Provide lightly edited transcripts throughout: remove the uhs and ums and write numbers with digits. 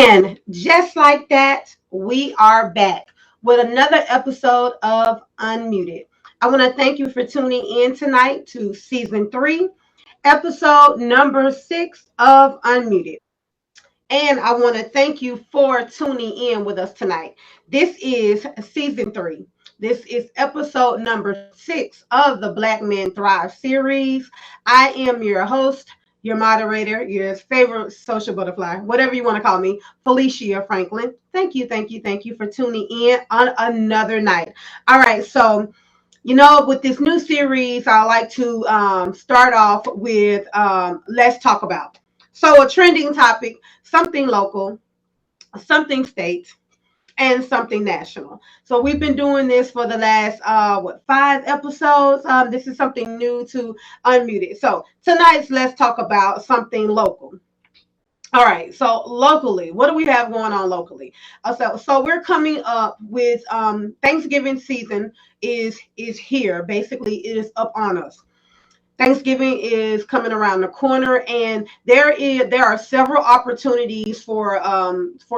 And just like that, we are back with another episode of Unmuted. I want to thank you for tuning in tonight to season 3, episode number 6 of Unmuted. And I want to thank you for tuning in with us tonight. This is season 3. This is episode number 6 of the Black Men Thrive series. I am your host, your moderator, your favorite social butterfly, whatever you want to call me, Felicia Franklin. Thank you for tuning in on another night. All right, so with this new series, I like to start off with let's talk about. So, a trending topic, something local, something state, and something national. So we've been doing this for the last 5 episodes. This is something new to Unmuted. So tonight's let's talk about something local. All right, so locally, what do we have going on locally? So we're coming up with Thanksgiving season is here. Basically, it is up on us. Thanksgiving is coming around the corner, and there are several opportunities for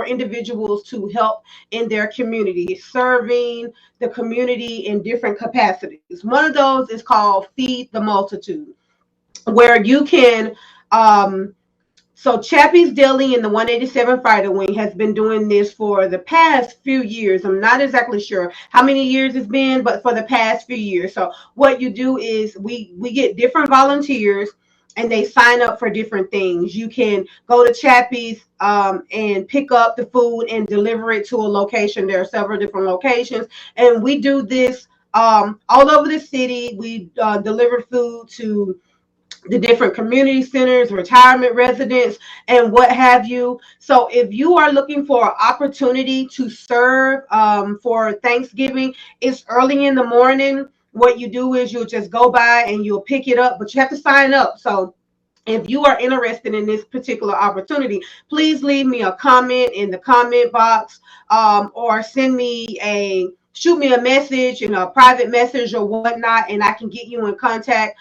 individuals to help in their community, serving the community in different capacities. One of those is called Feed the Multitude, where you can so Chappie's Deli and the 187 Fighter Wing has been doing this for the past few years. I'm not exactly sure how many years it's been, but for the past few years. So what you do is we get different volunteers and they sign up for different things. You can go to Chappie's and pick up the food and deliver it to a location. There are several different locations, and we do this all over the city. We deliver food to the different community centers, retirement residents, and what have you. So if you are looking for an opportunity to serve for Thanksgiving, it's early in the morning. What you do is you'll just go by and you'll pick it up, but you have to sign up. So if you are interested in this particular opportunity, please leave me a comment in the comment box, or shoot me a message in a private message or whatnot, and I can get you in contact.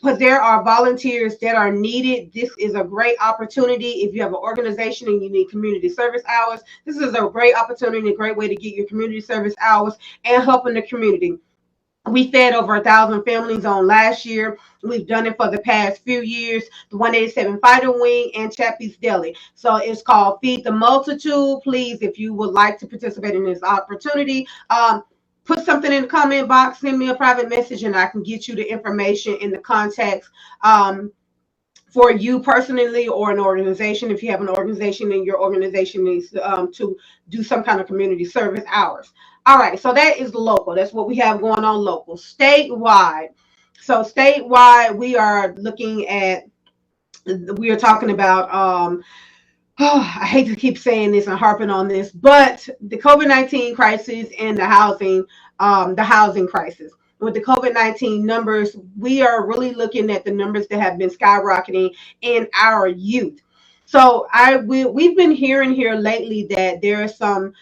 Because there are volunteers that are needed. This is a great opportunity. If you have an organization and you need community service hours, this is a great opportunity, a great way to get your community service hours and helping the community. We fed over 1,000 families on last year. We've done it for the past few years, the 187 Fighter Wing and Chappie's Deli. So it's called Feed the Multitude. Please, if you would like to participate in this opportunity, put something in the comment box, send me a private message, and I can get you the information in the contacts for you personally or an organization. If you have an organization and your organization needs to do some kind of community service hours. All right, so that is local. That's what we have going on local. Statewide. So statewide, we are talking about I hate to keep saying this and harping on this, but the COVID-19 crisis and the housing crisis. With the COVID-19 numbers, we are really looking at the numbers that have been skyrocketing in our youth. So we've been hearing here lately that there are some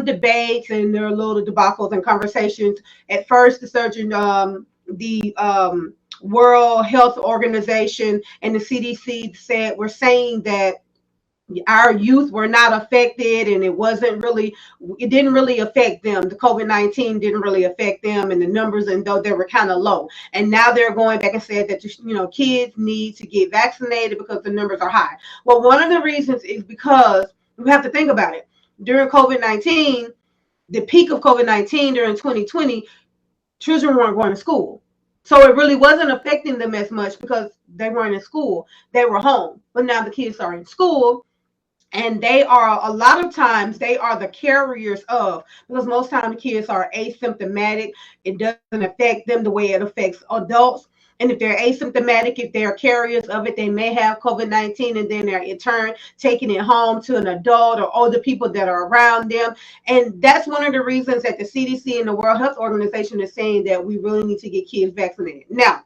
debates, and there are little debacles and conversations. At first, the World Health Organization and the CDC we're saying that our youth were not affected, and it didn't really affect them. The COVID-19 didn't really affect them, and the numbers, and though they were kind of low, and now they're going back and said that kids need to get vaccinated because the numbers are high. Well, one of the reasons is because we have to think about it. During COVID-19, the peak of COVID-19 during 2020, children weren't going to school. So it really wasn't affecting them as much because they weren't in school. They were home. But now the kids are in school, and a lot of times they are the carriers of, because most times the kids are asymptomatic. It doesn't affect them the way it affects adults. And if they're asymptomatic, if they're carriers of it, they may have COVID-19, and then they're in turn taking it home to an adult or older people that are around them. And that's one of the reasons that the CDC and the World Health Organization is saying that we really need to get kids vaccinated. Now,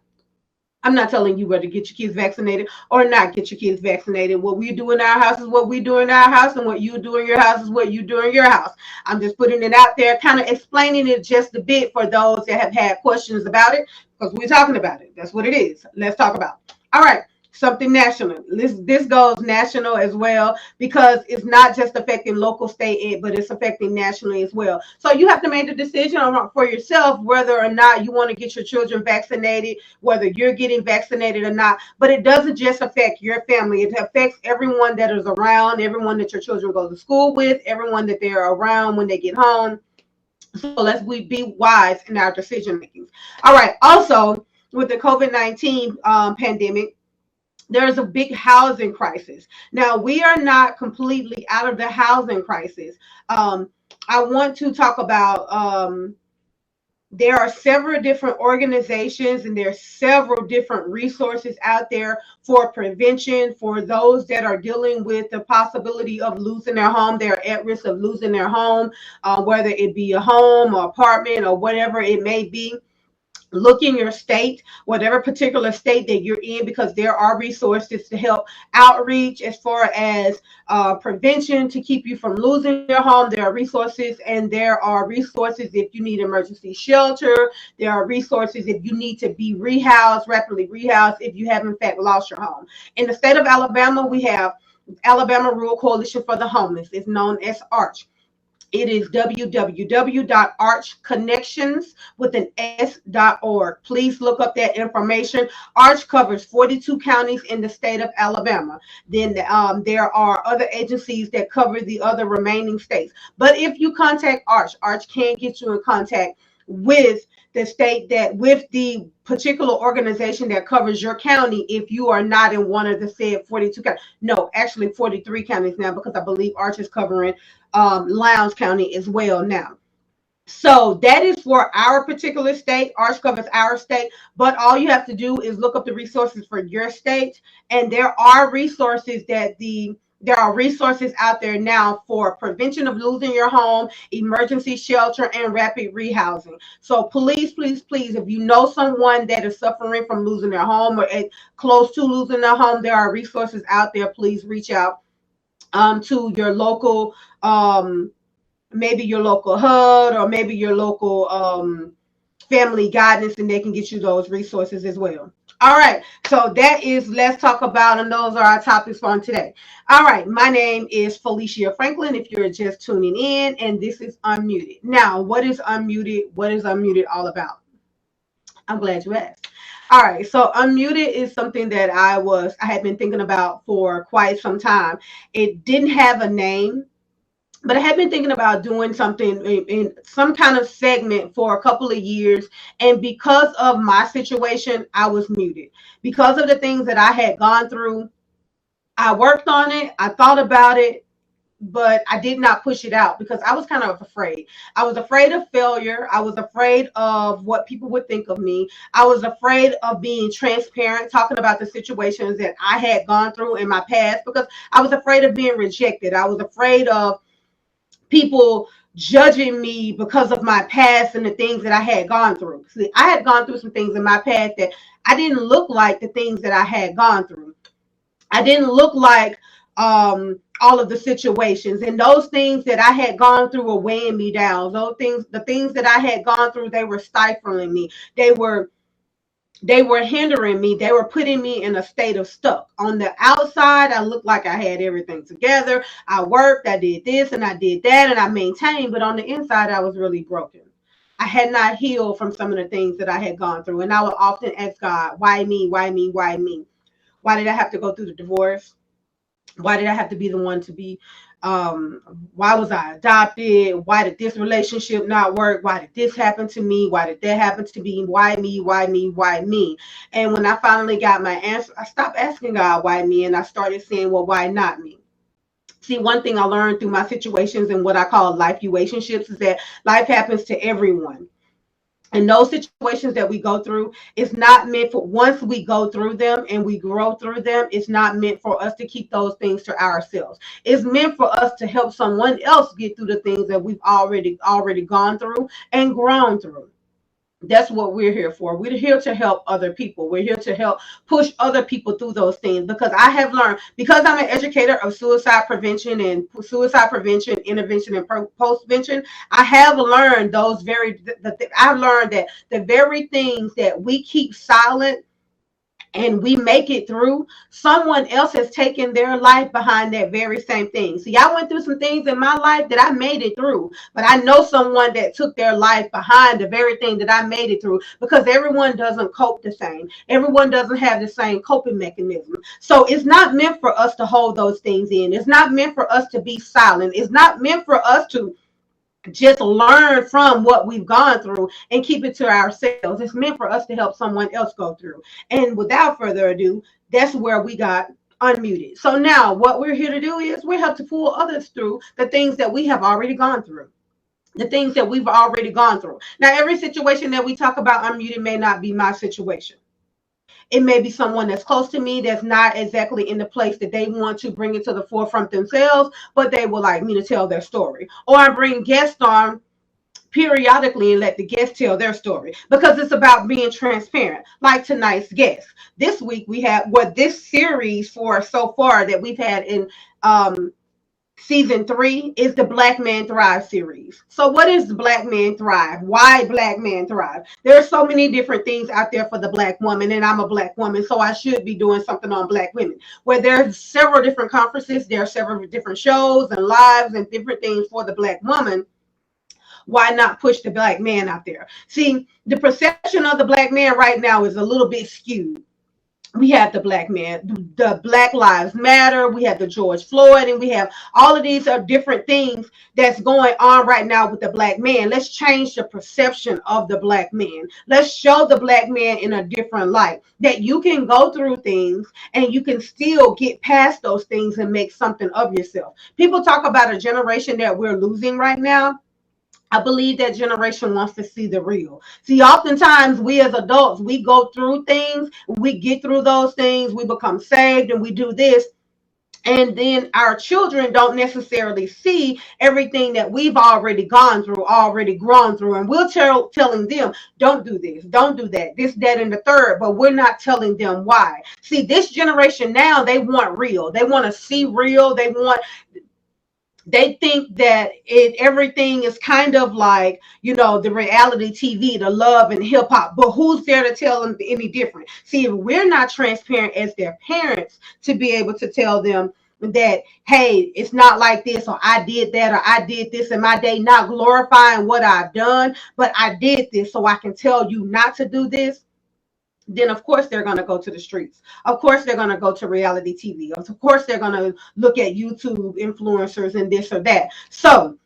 I'm not telling you whether to get your kids vaccinated or not get your kids vaccinated. What we do in our house is what we do in our house, and what you do in your house is what you do in your house. I'm just putting it out there, kind of explaining it just a bit for those that have had questions about it, because we're talking about it. That's what it is. Let's talk about it. All right. something national. This goes national as well, because it's not just affecting local, state, but it's affecting nationally as well. So you have to make the decision for yourself whether or not you want to get your children vaccinated, whether you're getting vaccinated or not. But it doesn't just affect your family. It affects everyone that is around, everyone that your children go to school with, everyone that they're around when they get home. So let's we be wise in our decision making. All right. Also, with the COVID-19 pandemic, there's a big housing crisis. Now, we are not completely out of the housing crisis. Um, I want to talk about there are several different organizations and there's several different resources out there for prevention for those that are dealing with the possibility of losing their home. They're at risk of losing their home, whether it be a home or apartment or whatever it may be. Look in your state, whatever particular state that you're in, because there are resources to help outreach as far as prevention to keep you from losing your home. There are resources, and there are resources if you need emergency shelter. There are resources if you need to be rehoused, rapidly rehoused, if you have in fact lost your home. In the state of Alabama, we have Alabama Rural Coalition for the Homeless. It's known as ARCH. It is www.archconnections.org. Please look up that information. Arch covers 42 counties in the state of Alabama. Then there are other agencies that cover the other remaining states. But if you contact Arch, Arch can get you in contact with the state that with the particular organization that covers your county if you are not in one of the said 42 counties. No, actually 43 counties now, because I believe Arch is covering Lowndes County as well now. So that is for our particular state. Arch covers our state, but all you have to do is look up the resources for your state, and there are resources out there now for prevention of losing your home, emergency shelter, and rapid rehousing. So please, please, please, if you know someone that is suffering from losing their home or close to losing their home, there are resources out there. Please reach out to your local maybe your local HUD or maybe your local family guidance, and they can get you those resources as well. All right, so that is Let's Talk About, and those are our topics for today. All right, my name is Felicia Franklin, if you're just tuning in, and this is Unmuted. Now, what is Unmuted? What is Unmuted all about? I'm glad you asked. All right, so Unmuted is something that I had been thinking about for quite some time. It didn't have a name, but I had been thinking about doing something in some kind of segment for a couple of years. And because of my situation, I was muted. Because of the things that I had gone through, I worked on it. I thought about it, but I did not push it out because I was kind of afraid. I was afraid of failure. I was afraid of what people would think of me. I was afraid of being transparent, talking about the situations that I had gone through in my past, because I was afraid of being rejected. I was afraid of people judging me because of my past and the things that I had gone through. See, I had gone through some things in my past that I didn't look like the things that I had gone through. I didn't look like all of the situations, and those things that I had gone through were weighing me down. The things that I had gone through, they were stifling me. They were hindering me. They were putting me in a state of stuck. On the outside, I looked like I had everything together. I worked, I did this and I did that, and I maintained. But on the inside, I was really broken. I had not healed from some of the things that I had gone through. And I would often ask God, why me? Why me? Why me? Why did I have to go through the divorce? Why did I have to be the one to be why was I adopted? Why did this relationship not work? Why did this happen to me? Why did that happen to me? Why me? Why me? Why me? And when I finally got my answer, I stopped asking God why me, and I started saying, well, why not me? See, one thing I learned through my situations and what I call life relationships is that life happens to everyone. And those situations that we go through, it's not meant for, once we go through them and we grow through them, it's not meant for us to keep those things to ourselves. It's meant for us to help someone else get through the things that we've already gone through and grown through. That's what we're here for. We're here to help other people. We're here to help push other people through those things, because I have learned, because I'm an educator of suicide prevention, intervention, and postvention. I have learned I've learned that the very things that we keep silent and we make it through, someone else has taken their life behind that very same thing. See, I went through some things in my life that I made it through, but I know someone that took their life behind the very thing that I made it through, because everyone doesn't cope the same. Everyone doesn't have the same coping mechanism. So it's not meant for us to hold those things in. It's not meant for us to be silent. It's not meant for us to just learn from what we've gone through and keep it to ourselves. It's meant for us to help someone else go through. And without further ado, that's where we got unmuted. So now what we're here to do is we have to pull others through the things that we have already gone through. The things that we've already gone through. Now, every situation that we talk about unmuted may not be my situation. It may be someone that's close to me that's not exactly in the place that they want to bring it to the forefront themselves, but they would like me to tell their story. Or I bring guests on periodically and let the guests tell their story, because it's about being transparent. Like tonight's guest. This week we have this series for so far that we've had in season 3 is the Black Man Thrive series. So what is Black Man Thrive? Why Black Man Thrive? There are so many different things out there for the Black woman, and I'm a Black woman, so I should be doing something on Black women. Where there's several different conferences, there are several different shows and lives and different things for the Black woman. Why not push the Black man out there? See, the perception of the Black man right now is a little bit skewed. We have the Black man, the Black Lives Matter, we have the George Floyd, and we have all of these are different things that's going on right now with the Black man. Let's change the perception of the Black man. Let's show the Black man in a different light, that you can go through things and you can still get past those things and make something of yourself. People talk about a generation that we're losing right now. I believe that generation wants to see the real. See, oftentimes we as adults, we go through things, we get through those things, we become saved and we do this. And then our children don't necessarily see everything that we've already gone through, already grown through. And we're telling them, don't do this, don't do that, this, that, and the third. But we're not telling them why. See, this generation now, they want real. They want to see real. They think that everything is kind of like, the reality TV, the love and hip hop, but who's there to tell them any different? See, if we're not transparent as their parents to be able to tell them that, hey, it's not like this, or I did that, or I did this in my day, not glorifying what I've done, but I did this so I can tell you not to do this, then of course they're going to go to the streets. Of course they're going to go to reality TV. Of course they're going to look at YouTube influencers and this or that. So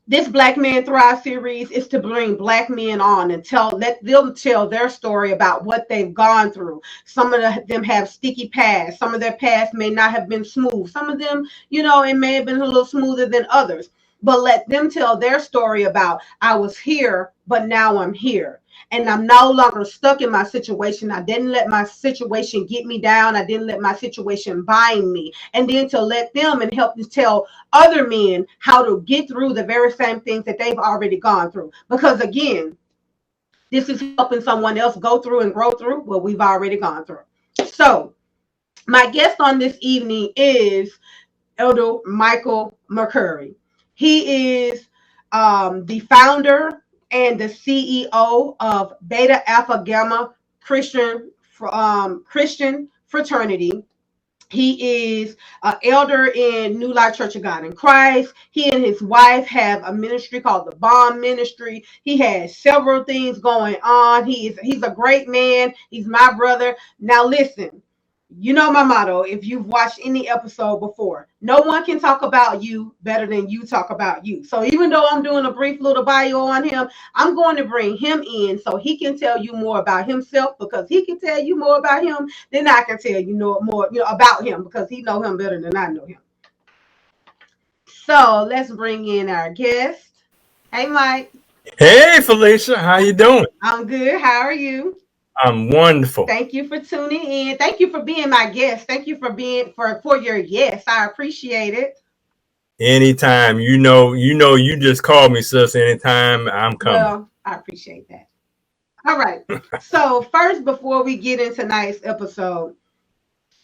this Black Man Thrive series is to bring Black men on and let them tell their story about what they've gone through. Some of them have sticky past. Some of their past may not have been smooth. Some of them, it may have been a little smoother than others. But let them tell their story about, I was here, but now I'm here. And I'm no longer stuck in my situation. I didn't let my situation get me down. I didn't let my situation bind me. And then to let them and help to tell other men how to get through the very same things that they've already gone through. Because again, this is helping someone else go through and grow through what we've already gone through. So my guest on this evening is Elder Michael McCurry. He is the founder and the CEO of Beta Alpha Gamma Christian Fraternity. He is an elder in New Life Church of God in Christ. He and his wife have a ministry called the Bomb Ministry. He has several things going on. He's a great man. He's my brother. Now listen. You know my motto, if you've watched any episode before, no one can talk about you better than you talk about you. So even though I'm doing a brief little bio on him, I'm going to bring him in so he can tell you more about himself, because he can tell you more about him than I can tell you more about him, because he knows him better than I know him. So let's bring in our guest. Hey, Mike. Hey, Felicia. How you doing? I'm good. How are you? I'm wonderful. Thank you for tuning in. Thank you for being my guest. Thank you for being for your yes. I appreciate it. Anytime. You just call me, sis. Anytime I'm coming. Well, I appreciate that. All right. So first, before we get into tonight's episode,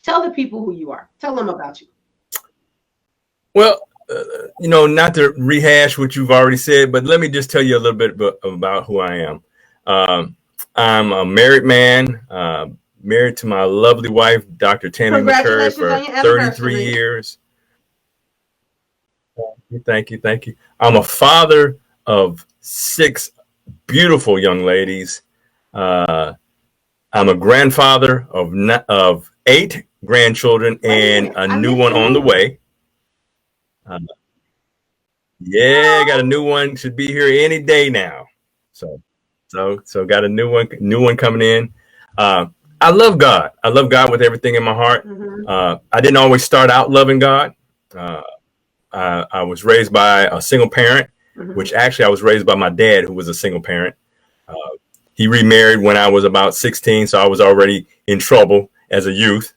tell the people who you are. Tell them about you. Well, not to rehash what you've already said, but let me just tell you a little bit about who I am. I'm a married man, married to my lovely wife, Dr. Tammy McCurry, Congratulations on for your 33 anniversary. years. Thank you. Thank you. I'm a father of 6 beautiful young ladies. I'm a grandfather of 8 grandchildren and a I new missed one the on the movie. way. Uh, yeah, got a new one. Should be here any day now. So, so got a new one coming in. Uh, I love God. I love God with everything in my heart. Mm-hmm. I didn't always start out loving God. Uh, I was raised by a single parent, Mm-hmm. which actually I was raised by my dad, who was a single parent. Uh, he remarried when I was about 16, so I was already in trouble as a youth.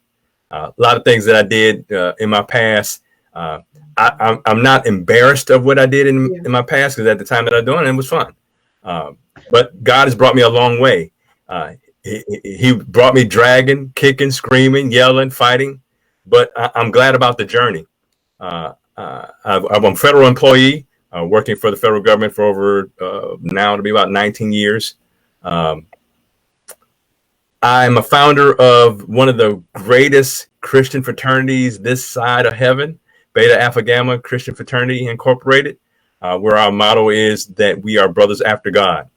A lot of things that I did in my past, uh, I'm not embarrassed of what I did Yeah. in my past, because at the time that I was doing it, it was fun. Uh, but God has brought me a long way. He brought me dragging, kicking, screaming, yelling, fighting. But I'm glad about the journey. I'm a federal employee, working for the federal government for over now to be about 19 years. Um, I'm a founder of one of the greatest Christian fraternities this side of heaven, Beta Alpha Gamma Christian Fraternity Incorporated, where our motto is that we are brothers after God.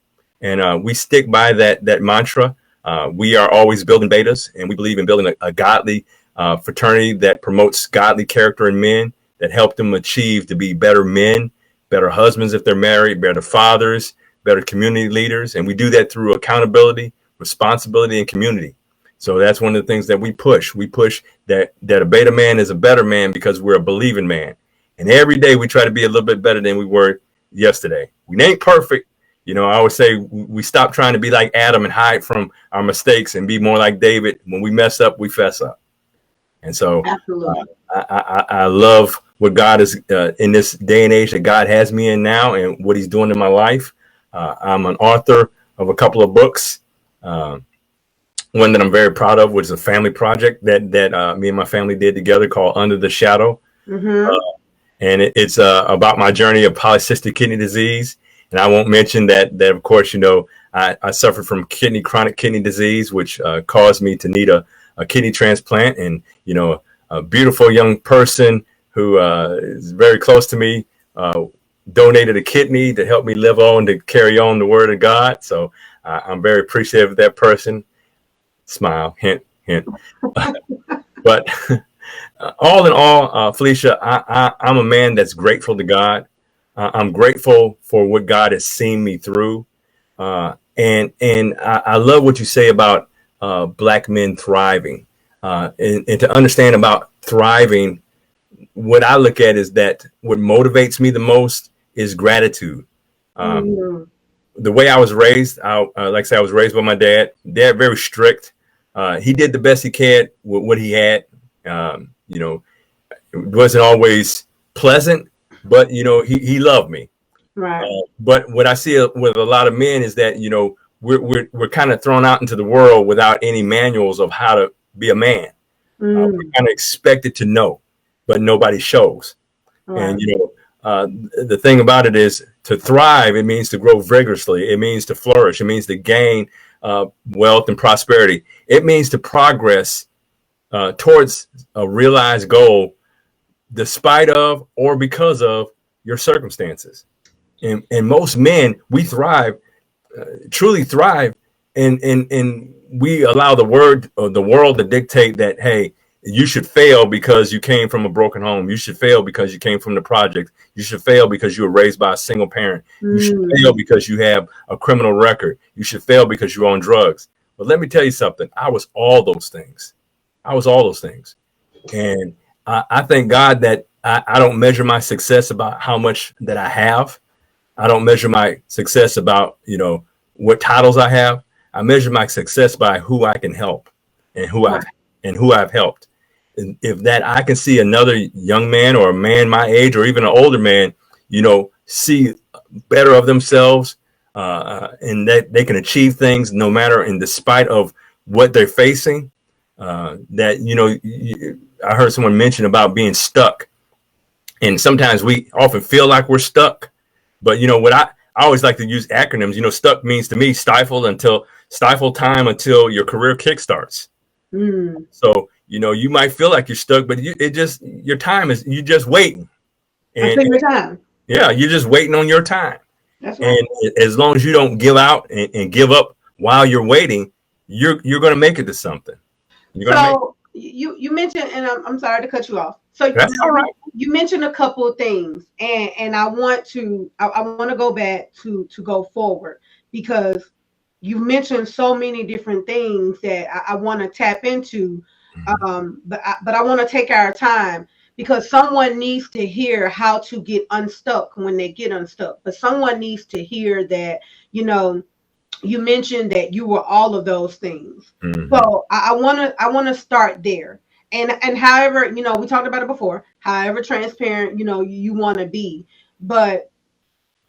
And we stick by that mantra. We are always building betas, and we believe in building a godly fraternity that promotes godly character in men, that help them achieve to be better men, better husbands if they're married, better fathers, better community leaders. And we do that through accountability, responsibility, and community. So that's one of the things that we push. We push that a beta man is a better man because we're a believing man. And every day we try to be a little bit better than we were yesterday. We ain't perfect. You know, I always say we stop trying to be like Adam and hide from our mistakes and be more like David. When we mess up, we fess up. And so Absolutely. I love what God is in this day and age that God has me in now, and what he's doing in my life. I'm an author of a couple of books. One that I'm very proud of, which is a family project that me and my family did together, called Under the Shadow. Mm-hmm. And it's about my journey of polycystic kidney disease. And I won't mention that of course, you know, I suffered from chronic kidney disease, which caused me to need a kidney transplant. And, you know, a beautiful young person who is very close to me donated a kidney to help me live on, to carry on the word of God. So I'm very appreciative of that person. Smile, hint, hint. But all in all, Felicia, I'm a man that's grateful to God. I'm grateful for what God has seen me through. And I love what you say about Black men thriving. And to understand about thriving, what I look at is that what motivates me the most is gratitude. Mm-hmm. The way I was raised, like I said, I was raised by my dad. Dad, very strict. He did the best he could with what he had. You know, it wasn't always pleasant, but, you know, he loved me. Right. But what I see with a lot of men is that, you know, we're kind of thrown out into the world without any manuals of how to be a man. We're kind of expected to know, but nobody shows. Right. And, you know, the thing about it is, to thrive, it means to grow vigorously. It means to flourish. It means to gain wealth and prosperity. It means to progress towards a realized goal, despite of or because of your circumstances. And most men, we thrive, truly thrive, and we allow the world to dictate that, hey, you should fail because you came from a broken home. You should fail because you came from the project. You should fail because you were raised by a single parent. You should fail because you have a criminal record. You should fail because you're on drugs. But let me tell you something. I was all those things. And I thank God that I don't measure my success about how much that I have. I don't measure my success about, you know, what titles I have. I measure my success by who I can help and who I've helped. And if that I can see another young man or a man my age or even an older man, you know, see better of themselves, and that they can achieve things no matter in despite of what they're facing. That, you know, I heard someone mention about being stuck. And sometimes we often feel like we're stuck. But, you know, what I always like to use acronyms. You know, stuck means to me stifle time until your career kickstarts. Mm. So, you might feel like you're stuck, but your time is, you just waiting. And Until your time. yeah, you're just waiting on your time. That's right. And as long as you don't give out and give up while you're waiting, you're going to make it to something. You're going to make it. So you mentioned, and I'm sorry to cut you off. So That's all right. you mentioned a couple of things, and I want to go back to go forward because you mentioned so many different things that I want to tap into, but I want to take our time because someone needs to hear how to get unstuck when they get unstuck, but someone needs to hear that you know you mentioned that you were all of those things. Mm-hmm. So I want to start there. And however, we talked about it before, however transparent, you want to be. But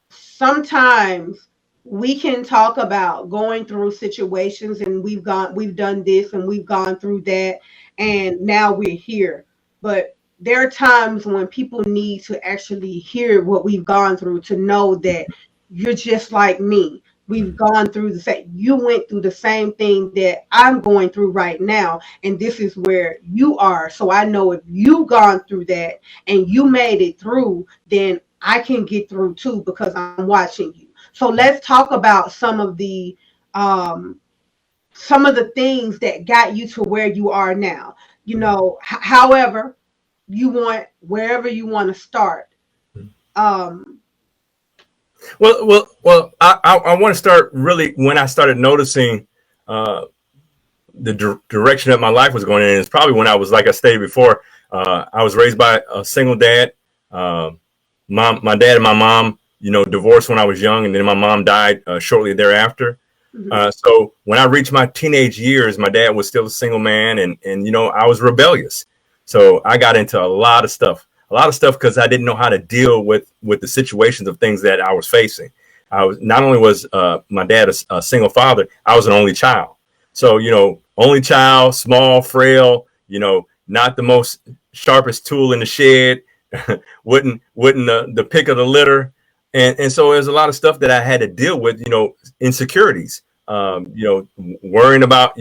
sometimes we can talk about going through situations and we've done this and we've gone through that and now we're here. But there are times when people need to actually hear what we've gone through to know that you're just like me. We've gone through the same, you went through the same thing that I'm going through right now, and this is where you are. So I know if you've gone through that and you made it through, then I can get through too because I'm watching you. So let's talk about um, some of the things that got you to where you are now. However, wherever you want to start. Um, Well, I want to start really when I started noticing uh, the direction that my life was going in. It's probably when I was, like I stated before, I was raised by a single dad. Uh, my dad and my mom, divorced when I was young, and then my mom died shortly thereafter. mhm, So when I reached my teenage years, my dad was still a single man, and I was rebellious. So I got into a lot of stuff because I didn't know how to deal with the situations of things that I was facing. I was not only was my dad a single father, I was an only child. So only child, small, frail, not the most sharpest tool in the shed, wouldn't the pick of the litter, and so there's a lot of stuff that I had to deal with, insecurities, worrying about,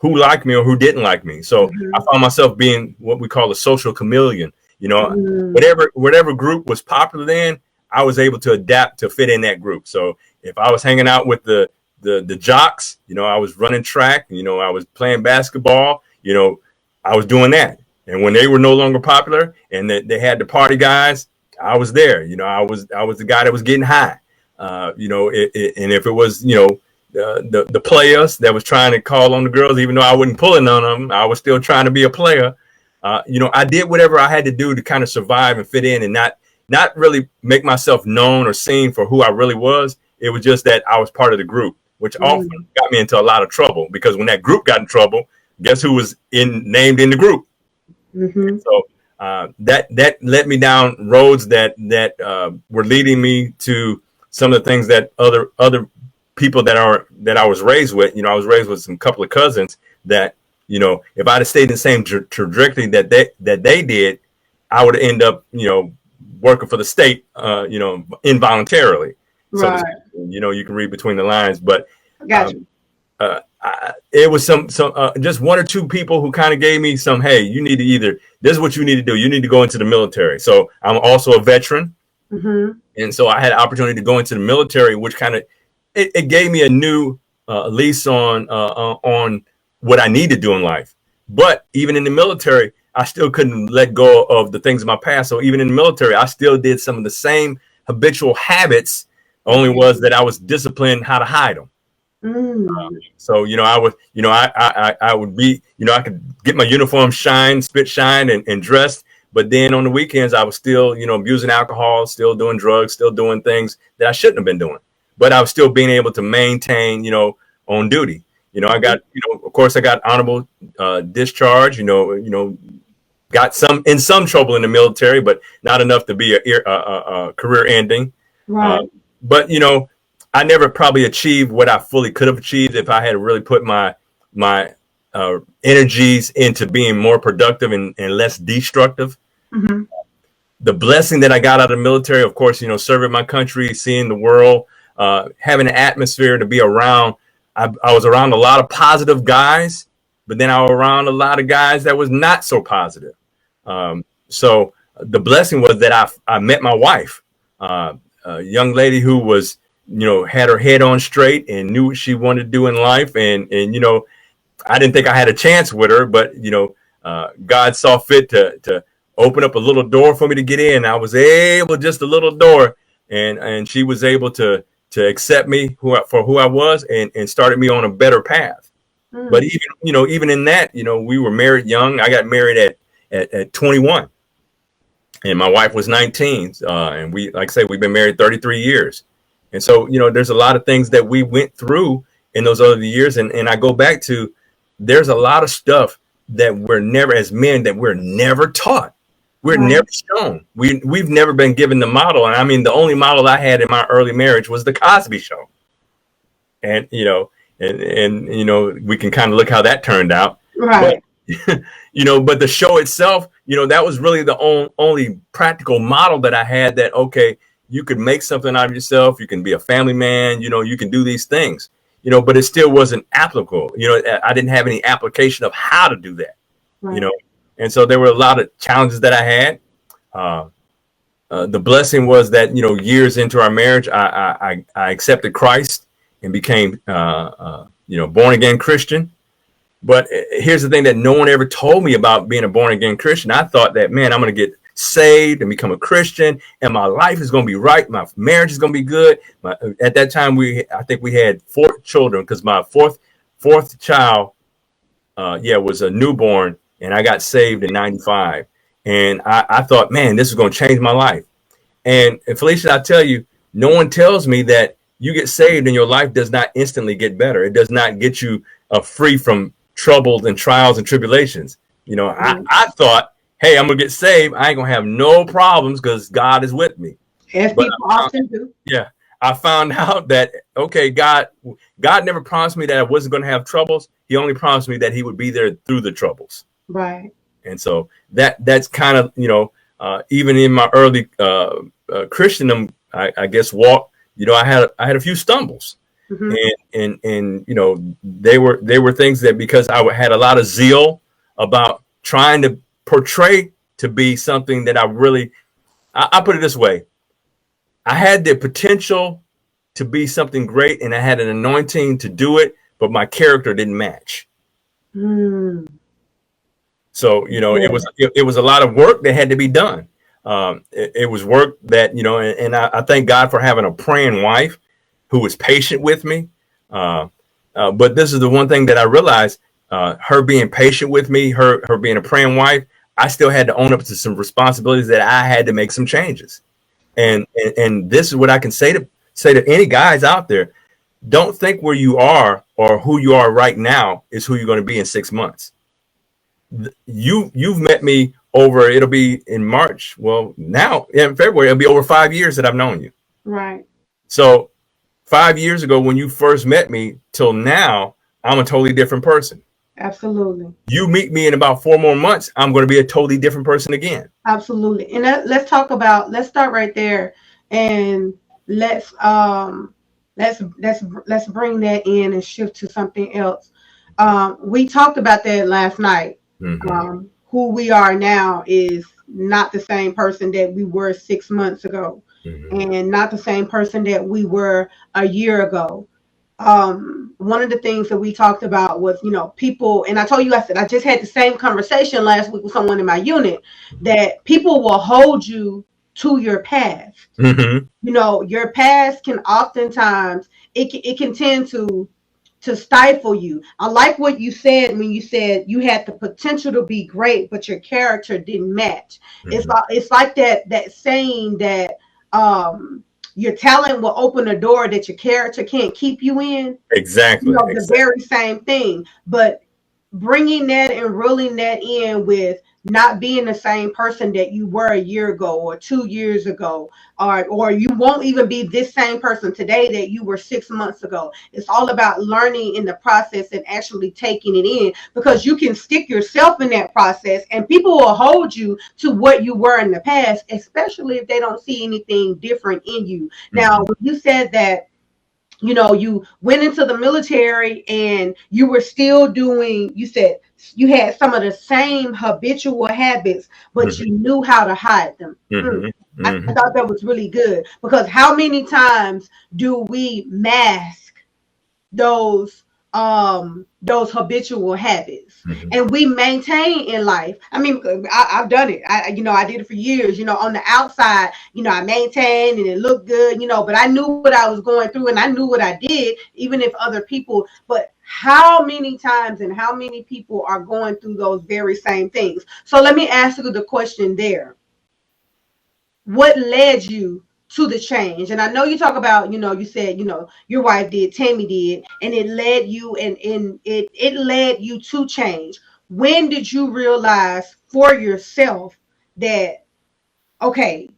who liked me or who didn't like me. So I mhm, found myself being what we call a social chameleon. mhm. Whatever group was popular then, I was able to adapt to fit in that group. So if I was hanging out with the jocks, I was running track, I was playing basketball, I was doing that. And when they were no longer popular and they had the party guys, I was there. I was the guy that was getting high. And if it was, the players that was trying to call on the girls, even though I wasn't pulling on them, I was still trying to be a player. I did whatever I had to do to kind of survive and fit in and not really make myself known or seen for who I really was. It was just that I was part of the group, which often Mm, got me into a lot of trouble because when that group got in trouble, guess who was named in the group? mhm. So that led me down roads that were leading me to some of the things that other people that I was raised with. I was raised with some couple of cousins that if I'd have stayed in the same trajectory that they did, I would end up working for the state involuntarily. So Right. you can read between the lines, but I got um, you. it was some just one or two people who kind of gave me some, hey, you need to this is what you need to do, you need to go into the military. So I'm also a veteran, Mhm. and so I had an opportunity to go into the military, which kind of it gave me a new lease on what I need to do in life. But even in the military, I still couldn't let go of the things in my past. So even in the military, I still did some of the same habitual habits, only was that I was disciplined how to hide them. Mm, So I would I would be I could get my uniform spit shine and dressed, but then on the weekends I was still abusing alcohol, still doing drugs, still doing things that I shouldn't have been doing. But I was still being able to maintain on duty. I mhm. got of course I got honorable discharge. Got some trouble in the military, but not enough to be a career ending. Uh, Right. but I never probably achieved what I fully could have achieved if I had really put my energies into being more productive and less destructive. Mhm. The blessing that I got out of the military, of course, serving my country, seeing the world, having an atmosphere to be around. I was around a lot of positive guys but then I was around a lot of guys that was not so positive. So the blessing was that I met my wife, a young lady who was, had her head on straight and knew what she wanted to do in life. And I didn't think I had a chance with her, but, God saw fit to open up a little door for me to get in. I was able, just a little door, and she was able to accept me for who I was and started me on a better path. But even in that, we were married young. I got married at 21 and my wife was 19. And we, like I say, we've been married 33 years. And so, there's a lot of things that we went through in those other years. And I go back to, there's a lot of stuff that we're never, as men, that we're never taught. We're never shown. We've never been given the model. And I mean, the only model I had in my early marriage was the Cosby Show. And, we can kind of look how that turned out. Right. But, but the show itself, that was really the only practical model that I had, that, okay, you could make something out of yourself. You can be a family man, you can do these things, but it still wasn't applicable. I didn't have any application of how to do that, Right. And so there were a lot of challenges that I had. The blessing was that, years into our marriage, I accepted Christ and became, born again Christian. But here's the thing that no one ever told me about being a born again Christian. I thought that, man, I'm going to get saved and become a Christian and my life is going to be right. My marriage is going to be good. At that time, I think we had 4 children, because my fourth child, was a newborn, and I got saved in 95. And I thought, man, this is going to change my life. And Felicia, I tell you, no one tells me that you get saved and your life does not instantly get better. It does not get you free from troubles and trials and tribulations. I thought, hey, I'm gonna get saved. I ain't gonna have no problems because God is with me. As people often do. Yeah. I found out that, okay, God never promised me that I wasn't going to have troubles. He only promised me that he would be there through the troubles. Right. And so that's kind of, even in my early Christendom, I guess, walk, I had a few stumbles. Mm-hmm. And they were things that, because I had a lot of zeal about trying to portray to be something that I put it this way. I had the potential to be something great, and I had an anointing to do it, but my character didn't match. So, it was a lot of work that had to be done. It was work that, and I thank God for having a praying wife who was patient with me. But this is the one thing that I realized, her being patient with me, her being a praying wife, I still had to own up to some responsibilities that I had to make some changes. And this is what I can say to any guys out there. Don't think where you are or who you are right now is who you're going to be in 6 months. You've met me over, it'll be in March. Well, now in February, it'll be over 5 years that I've known you. Right. So 5 years ago, when you first met me till now, I'm a totally different person. Absolutely. You meet me in about 4 more months, I'm going to be a totally different person again. Absolutely. And let's start right there, and let's bring that in and shift to something else. We talked about that last night. Mm-hmm. Who we are now is not the same person that we were 6 months ago, mm-hmm. and not the same person that we were a year ago. One of the things that we talked about was, people, and I told you, I said, I just had the same conversation last week with someone in my unit, that people will hold you to your past. Mm-hmm. Your past can oftentimes, it can tend to stifle you. I like what you said when you said you had the potential to be great, but your character didn't match. Mm-hmm. It's like that saying that, your talent will open a door that your character can't keep you in. Exactly. The very same thing. But bringing that and reeling that in with not being the same person that you were a year ago or 2 years ago, or you won't even be this same person today that you were 6 months ago. It's all about learning in the process and actually taking it in, because you can stick yourself in that process and people will hold you to what you were in the past, especially if they don't see anything different in you. Mm-hmm. Now, when you said that You went into the military and you were still doing, you said you had some of the same habitual habits, but Hmm. you knew how to hide them. Hmm. I Hmm. thought that was really good, because how many times do we mask those habitual habits, Hmm. and we maintain in life? I mean, I've done it. I did it for years. On the outside, I maintained and it looked good, but I knew what I was going through and I knew what I did, even if other people. But how many times and how many people are going through those very same things? So let me ask you the question there: what led you to the change? And I know you talk about, you said, your wife did, Tammy did, and it led you, and it led you to change. When did you realize for yourself that, okay,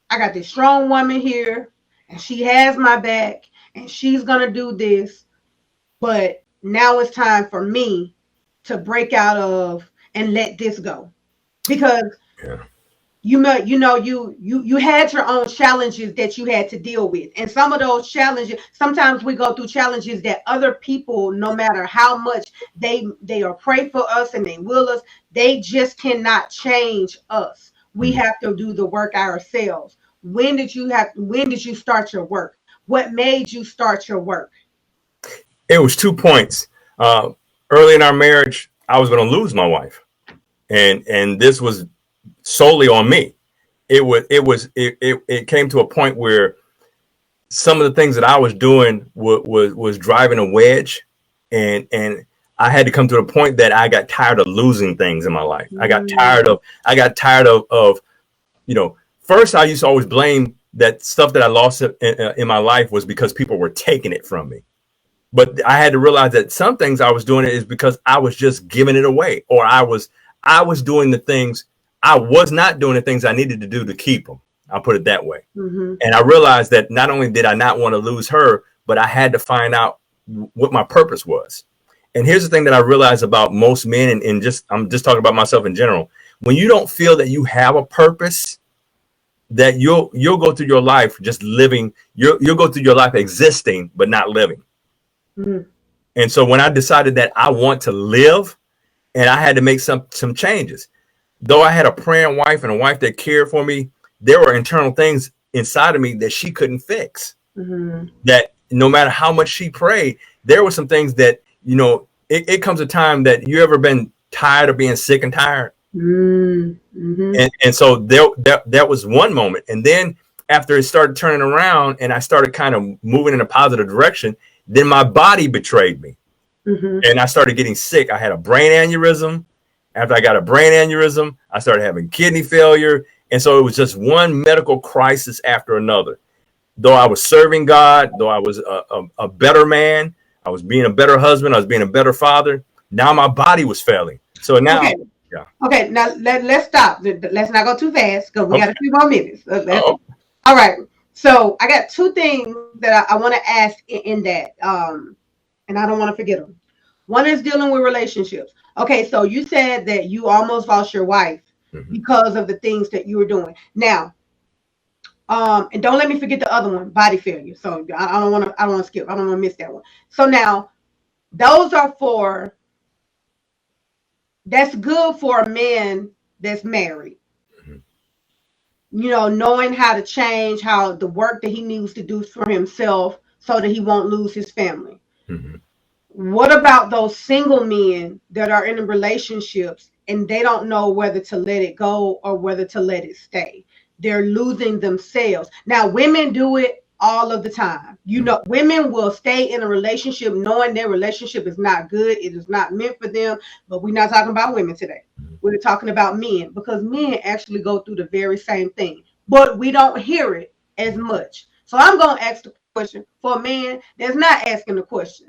I got this strong woman here and she has my back and she's gonna do this, but now it's time for me to break out of and let this go? Because Yeah. you had your own challenges that you had to deal with, and some of those challenges, sometimes we go through challenges that other people, no matter how much they are pray for us and they will us, they just cannot change us. We Mhm. have to do the work ourselves. When did you start your work? What made you start your work? It was 2 points. Uh, Early in our marriage, I was going to lose my wife, and this was solely on me. It came to a point where some of the things that I was doing was driving a wedge, and I had to come to the point that I got tired of losing things in my life. Mm, I got tired of first I used to always blame that stuff that I lost in my life was because people were taking it from me. But I had to realize that some things I was doing it is because I was just giving it away, or I was doing the things I was not doing the things I needed to do to keep them. I'll put it that way. mm-hmm. And I realized that not only did I not want to lose her, but I had to find out what my purpose was. And here's the thing that I realized about most men, and just I'm just talking about myself in general. When you don't feel that you have a purpose, that you'll go through your life just living. You'll go through your life existing but not living. Mm-hmm. And so when I decided that I want to live, and I had to make some changes, though I had a praying wife and a wife that cared for me, there were internal things inside of me that she couldn't fix. Mm-hmm. That no matter how much she prayed, there were some things that, it comes a time that you ever been tired of being sick and tired. Mm-hmm. And so that was one moment. And then after it started turning around and I started kind of moving in a positive direction, then my body betrayed me Mm-hmm. and I started getting sick. I had a brain aneurysm. After I got a brain aneurysm, I started having kidney failure. And so it was just one medical crisis after another. Though I was serving God, though I was a better man, I was being a better husband, I was being a better father. Now my body was failing. So now, Okay. yeah. Okay, now let's stop. Let's not go too fast because we got a Okay. few more minutes. Oh, All right. So I got two things that I want to ask in that, and I don't want to forget them. One is dealing with relationships. Okay, so you said that you almost lost your wife mhm. because of the things that you were doing. Now, and don't let me forget the other one, body failure. So I don't want to. I don't want to skip. I don't want to miss that one. So now, those are for. That's good for a man that's married, knowing how to change, how the work that he needs to do for himself so that he won't lose his family. Mhm. What about those single men that are in relationships and they don't know whether to let it go or whether to let it stay? They're losing themselves. Now, women do it all of the time. Women will stay in a relationship knowing their relationship is not good, it is not meant for them. But we're not talking about women today. We're talking about men, because men actually go through the very same thing, but we don't hear it as much. So I'm going to ask the question for a man that's not asking the question.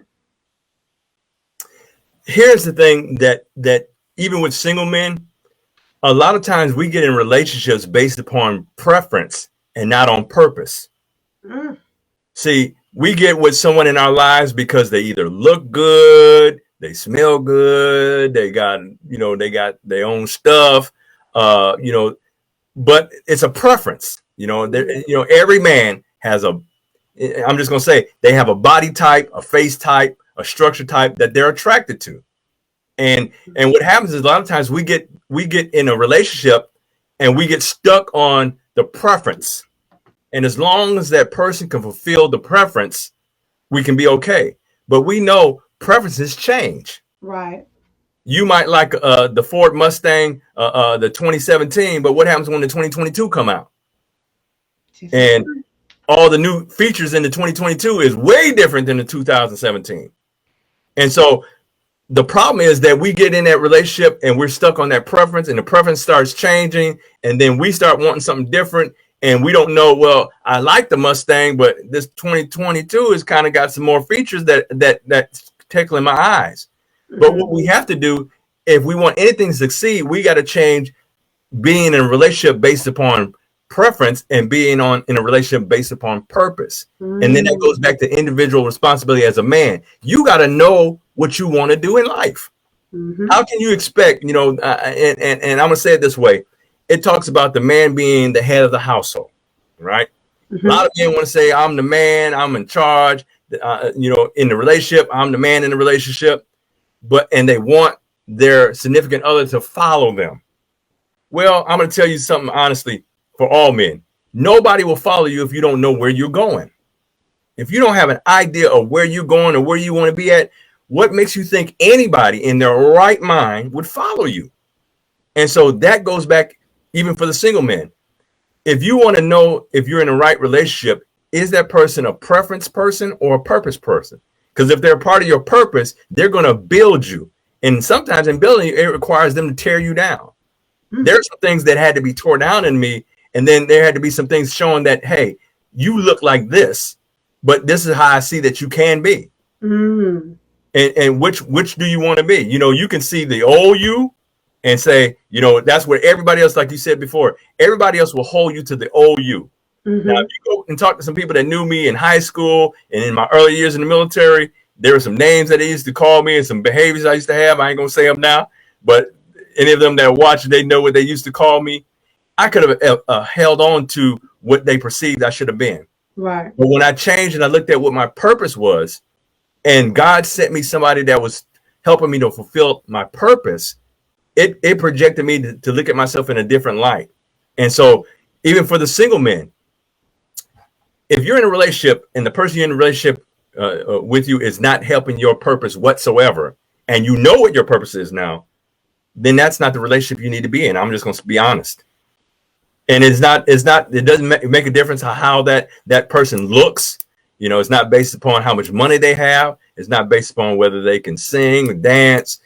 Here's the thing that even with single men, a lot of times we get in relationships based upon preference and not on purpose. Mm, See, we get with someone in our lives because they either look good, they smell good, they got their own stuff, uh, you know, but it's a preference. Every man has I'm just going to say they have a body type, a face type, a structure type that they're attracted to. And what happens is a lot of times we get in a relationship and we get stuck on the preference. And as long as that person can fulfill the preference, we can be okay. But we know preferences change. Right. You might like the Ford Mustang, the 2017, but what happens when the 2022 come out? And all the new features in the 2022 is way different than the 2017. And so the problem is that we get in that relationship and we're stuck on that preference, and the preference starts changing, and then we start wanting something different, and we don't know, well, I like the Mustang, but this 2022 has kind of got some more features that's tickling my eyes. Mm-hmm. But what we have to do, if we want anything to succeed, we got to change being in a relationship based upon preference and being in a relationship based upon purpose. Mm-hmm. And then that goes back to individual responsibility as a man. You got to know what you want to do in life. Mm-hmm. How can you expect, and I'm going to say it this way. It talks about the man being the head of the household, right? Mm-hmm. A lot of men want to say, I'm the man, I'm in charge, in the relationship, I'm the man in the relationship, and they want their significant other to follow them. Well, I'm going to tell you something honestly, for all men, nobody will follow you if you don't know where you're going. If you don't have an idea of where you're going or where you want to be at, what makes you think anybody in their right mind would follow you? And so that goes back even for the single men. If you want to know if you're in the right relationship, is that person a preference person or a purpose person? Because if they're a part of your purpose, they're going to build you. And sometimes in building, it requires them to tear you down. Mm-hmm. There are some things that had to be torn down in me. And then there had to be some things showing that, hey, you look like this, but this is how I see that you can be. Mm-hmm. And which do you want to be? You can see the old you and say, that's where everybody else, like you said before, everybody else will hold you to the old you. Mm-hmm. Now, if you go and talk to some people that knew me in high school and in my early years in the military, there were some names that they used to call me and some behaviors I used to have. I ain't going to say them now, but any of them that watch, they know what they used to call me. I could have held on to what they perceived I should have been. Right. But when I changed and I looked at what my purpose was, and God sent me somebody that was helping me to fulfill my purpose, it projected me to look at myself in a different light. And so even for the single men, if you're in a relationship and the person you're in a relationship with you is not helping your purpose whatsoever, and you know what your purpose is now, then that's not the relationship you need to be in. I'm just going to be honest. And it doesn't make a difference how that person looks. It's not based upon how much money they have. It's not based upon whether they can sing or dance,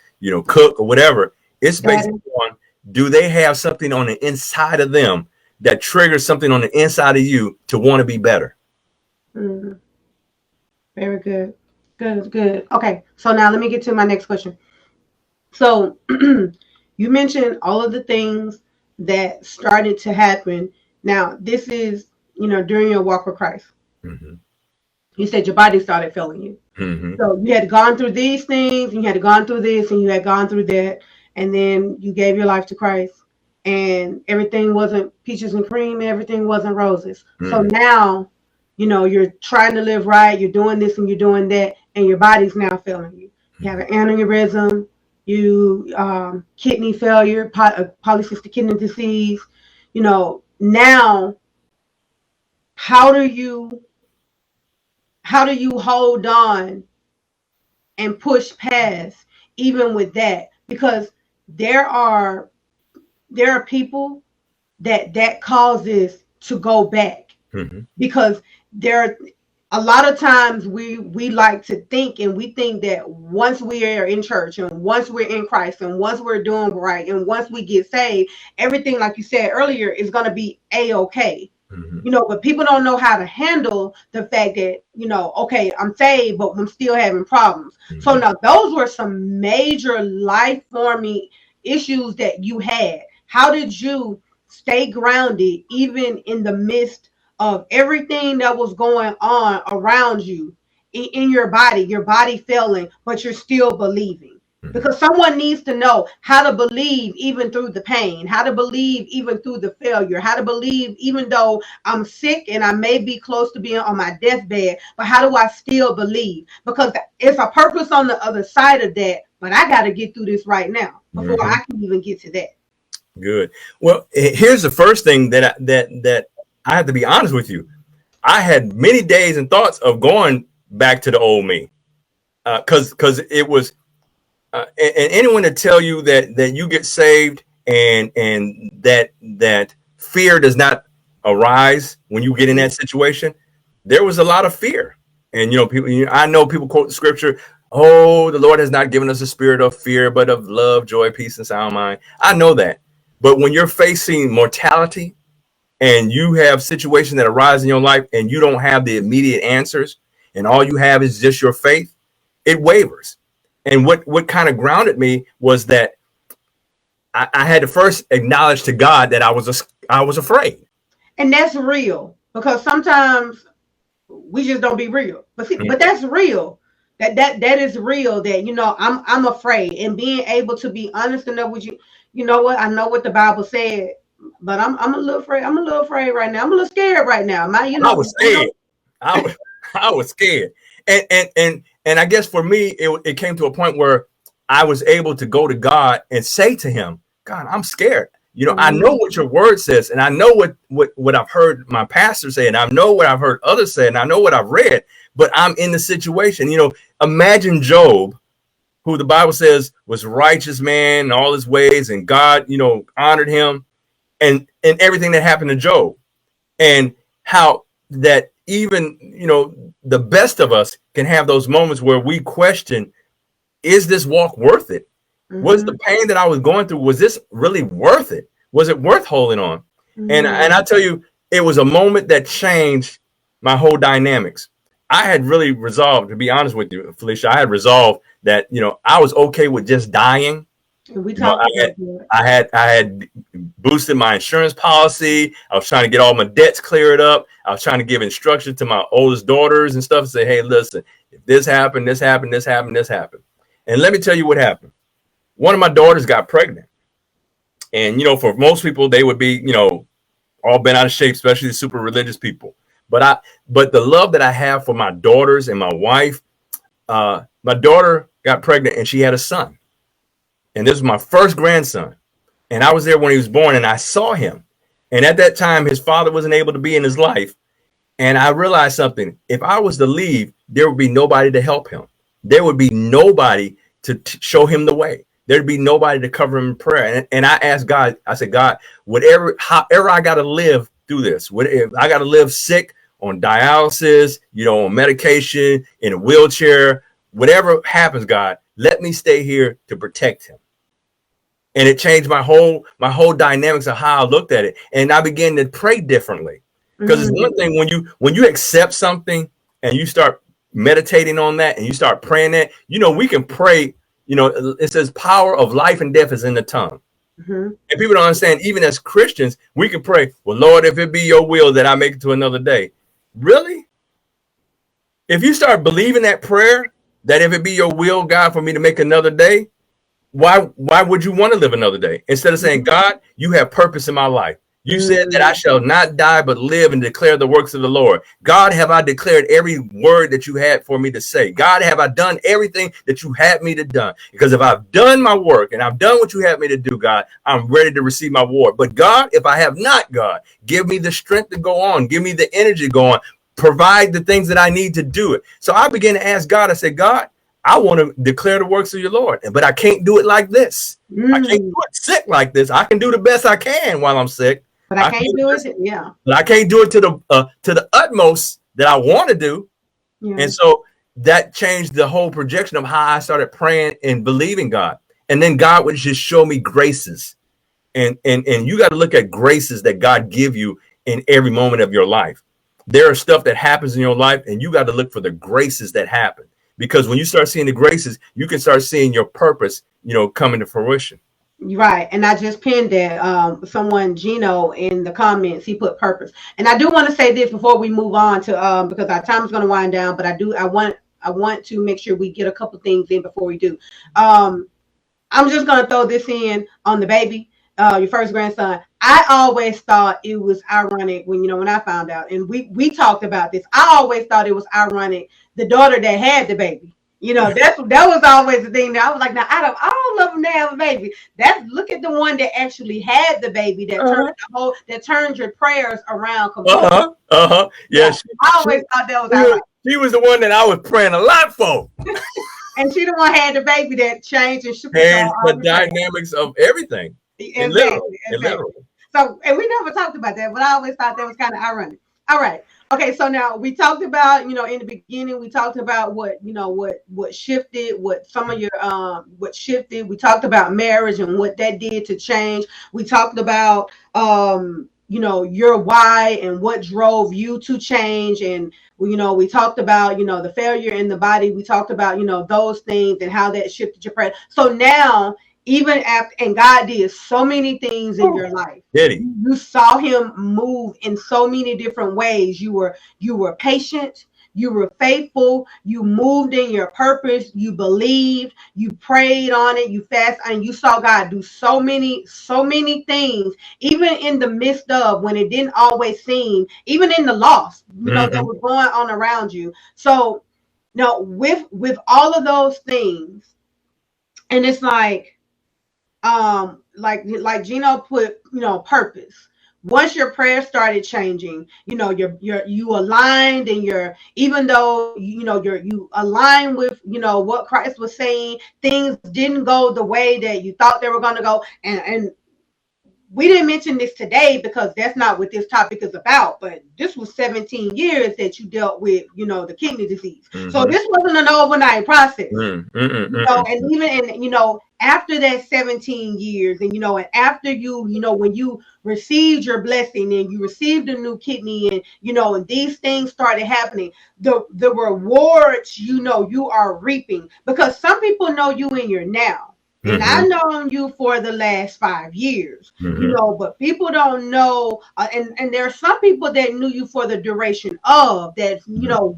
cook or whatever. It's based upon, do they have something on the inside of them that triggers something on the inside of you to want to be better? Mm-hmm. Very good. Good. Okay. So now let me get to my next question. So you mentioned all of the things that started to happen. Now, this is, during your walk with Christ. Mm-hmm. You said your body started failing you. Mm-hmm. So you had gone through these things, and you had gone through this, and you had gone through that, and then you gave your life to Christ, and everything wasn't peaches and cream, everything wasn't roses. Mm-hmm. So now, you're trying to live right, you're doing this and you're doing that, and your body's now failing you. You have an aneurysm, kidney failure, polycystic kidney disease. Now, how do you hold on and push past even with that? Because there are people that causes to go back. Mm-hmm. Because a lot of times we like to think, and we think that once we are in church and once we're in Christ and once we're doing right and once we get saved, everything, like you said earlier, is going to be A-okay. Mm-hmm. But people don't know how to handle the fact that, okay, I'm saved, but I'm still having problems. Mm-hmm. So now those were some major life-forming issues that you had. How did you stay grounded even in the midst of everything that was going on around you in your body failing, but you're still believing? because someone needs to know how to believe even through the pain, how to believe even through the failure, how to believe even though I'm sick and I may be close to being on my deathbed, but how do I still believe? Because it's a purpose on the other side of that, but I got to get through this right now before Mm-hmm. I can even get to that. Good. Well, here's the first thing that I have to be honest with you. I had many days and thoughts of going back to the old me, because it was, and anyone to tell you that you get saved and that fear does not arise when you get in that situation. There was a lot of fear, and people. I know people quote the scripture. Oh, the Lord has not given us a spirit of fear, but of love, joy, peace, and sound mind. I know that. But when you're facing mortality and you have situations that arise in your life and you don't have the immediate answers and all you have is just your faith, it wavers. And what kind of grounded me was that I had to first acknowledge to God that I was afraid. And that's real, because sometimes we just don't be real. But see, Mhm. but that's real. That is real. That I'm afraid, and being able to be honest enough with you. You know what? I know what the Bible said, but I'm a little afraid. I'm a little afraid right now. I'm a little scared right now. I was scared. I was I was scared. And I guess for me, it came to a point where I was able to go to God and say to him, God, I'm scared. I know what your word says, and I know what I've heard my pastor say, and I know what I've heard others say, and I know what I've read, but I'm in the situation. Imagine Job, who the Bible says was righteous man in all his ways, and God, honored him, and everything that happened to Job, and how that even the best of us can have those moments where we question, is this walk worth it? Was the pain that I was going through, was this really worth it? Was it worth holding on? And I tell you, it was a moment that changed my whole dynamics. I had really resolved, to be honest with you, Felicia, I had resolved that I was okay with just dying. We talked about that. I had boosted my insurance policy. I was trying to get all my debts cleared up. I was trying to give instruction to my oldest daughters and stuff and say, hey, listen, if this happened, this happened, this happened, this happened. And let me tell you what happened. One of my daughters got pregnant. And, for most people, they would be, all bent out of shape, especially the super religious people. But the love that I have for my daughters and my wife, my daughter got pregnant and she had a son. And this was my first grandson. And I was there when he was born and I saw him. And at that time, his father wasn't able to be in his life. And I realized something. If I was to leave, there would be nobody to help him. There would be nobody to show him the way. There'd be nobody to cover him in prayer. And I asked God, I said, God, however I got to live through this, if I got to live sick, on dialysis, on medication, in a wheelchair, whatever happens, God, let me stay here to protect him. And it changed my whole dynamics of how I looked at it. And I began to pray differently. Because it's one thing when you accept something and you start meditating on that and you start praying that, we can pray, it says power of life and death is in the tongue. And people don't understand, even as Christians, we can pray, well, Lord, if it be your will that I make it to another day. Really? If you start believing that prayer, that if it be your will, God, for me to make another day, why would you want to live another day? Instead of saying, God, you have purpose in my life. You said that I shall not die, but live and declare the works of the Lord. God, have I declared every word that you had for me to say? God, have I done everything that you had me to do? Because if I've done my work and I've done what you had me to do, God, I'm ready to receive my reward. But God, if I have not, God, give me the strength to go on. Give me the energy to go on. Provide the things that I need to do it. So I began to ask God, I said, God, I want to declare the works of your Lord, but I can't do it like this. I can't do it sick like this. I can do the best I can while I'm sick. But I can't do it. Yeah. But I can't do it to the utmost that I want to do. Yeah. And so that changed the whole projection of how I started praying and believing God. And then God would just show me graces. And you got to look at graces that God give you in every moment of your life. There are stuff that happens in your life, and you got to look for the graces that happen. Because when you start seeing the graces, you can start seeing your purpose, coming to fruition. Right. And I just pinned that someone, Gino, in the comments, he put purpose. And I do want to say this before we move on to because our time is going to wind down, but I want to make sure we get a couple things in before we do. I'm just gonna throw this in on the baby, your first grandson. I always thought it was ironic when I found out, and we talked about this. I always thought it was ironic. The daughter that had the baby, that was always the thing. That I was like, now out of all of them that have a baby, look at the one that actually had the baby that turned your prayers around completely. Yeah, I always thought that was ironic. She was the one that I was praying a lot for. And she the one had the baby that changed and shook the dynamics of everything. Exactly. So, and we never talked about that, but I always thought that was kind of ironic. All right. Okay. So now we talked about, in the beginning, we talked about what shifted, what some of your, what shifted. We talked about marriage and what that did to change. We talked about, your why and what drove you to change. And, we talked about, the failure in the body. We talked about, those things and how that shifted your prayer. So now, even after, and God did so many things in your life. Did he? You saw him move in so many different ways. You were patient. You were faithful. You moved in your purpose. You believed. You prayed on it. You fasted, and you saw God do so many things, even in the midst of when it didn't always seem, even in the loss, that was going on around you. So now with all of those things, and it's like Gino put, purpose. Once your prayer started changing, you aligned, and even though you aligned with what Christ was saying, things didn't go the way that you thought they were going to go, and we didn't mention this today because that's not what this topic is about, but this was 17 years that you dealt with, the kidney disease. So this wasn't an overnight process. And even, after that 17 years, and, and after when you received your blessing and you received a new kidney, and, and these things started happening, the rewards, you are reaping, because some people know you in your now. And I've known you for the last 5 years, but people don't know. And there are some people that knew you for the duration of that,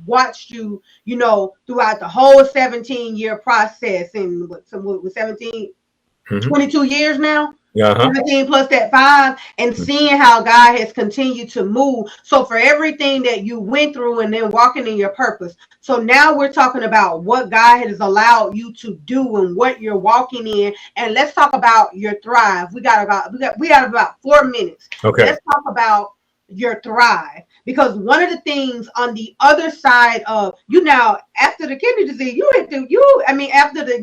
watched you, throughout the whole 17-year process. And what 17, 22 years now. 17 plus that 5, and seeing how God has continued to move. So for everything that you went through and then walking in your purpose. So now we're talking about what God has allowed you to do and what you're walking in. And let's talk about your thrive. We got about 4 minutes. Okay. Let's talk about your thrive, because one of the things on the other side of now, after the kidney disease, after the